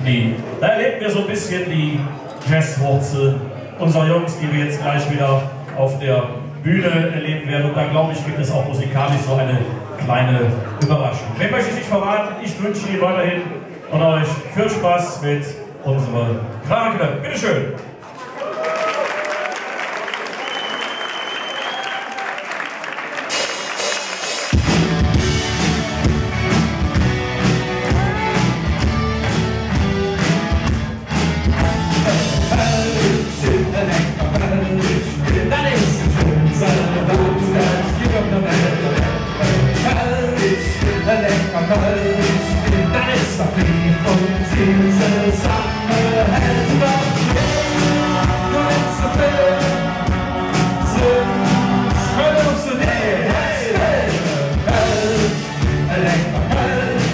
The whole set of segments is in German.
Nee, da erleben wir so ein bisschen die Jazzwurzel unserer Jungs, die wir jetzt gleich wieder auf der Bühne erleben werden. Und da glaube ich, gibt es auch musikalisch so eine kleine Überraschung. Mehr möchte ich nicht verraten. Ich wünsche Ihnen weiterhin und euch viel Spaß mit unserer Krake. Bitteschön. Dann ist doch lieb und süße Sache, hält doch nur jetzt so viel sind verlust du dir lecker Kölsch,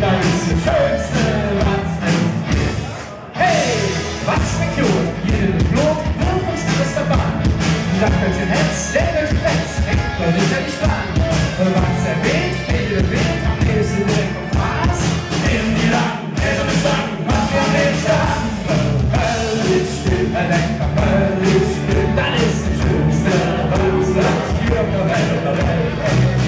dann ist das Schönste, was es gibt. Hey, was schmeckt gut? Jede Blut, Blut und Stress der Bahn. Das Kölschchen Hetz, der Kölschchen Fetz, hängt man sicherlich dran. Was er weht, jede Wind, am liebsten direkt vom Fass. In die langen Gläser Stangen, was wir nicht haben. Kölsch, lecker Kölsch, das ist das Schönste, was es hier auf der Welt.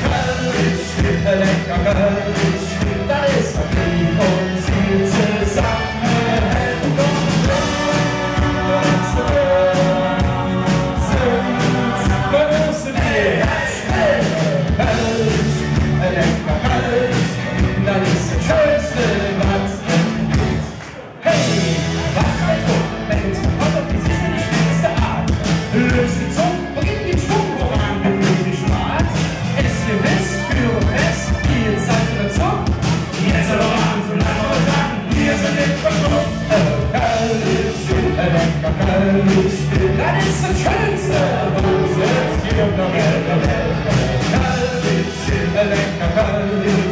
Kölsch, lecker Kölsch, das ist doch lieb und süße Sache, hält und jetzt sind verlust du dir. Lecker Kölsch, das ist das Schönste, was es gibt. Hey, was mit Druck, Mensch, kommt auf die sicher die schnellste Art. Löst die Zunge, bringt den Schwung, woran gemütlich die Schmart. Ist gewiss, führe fest, die Zeit oder Zug. Jetzt aber an, so lange wir sagen, wir sind nicht verschluckt. Kölsch, lecker Kölsch, das ist das Schönste, was es hier auf der Welt. Lecker Kölsch,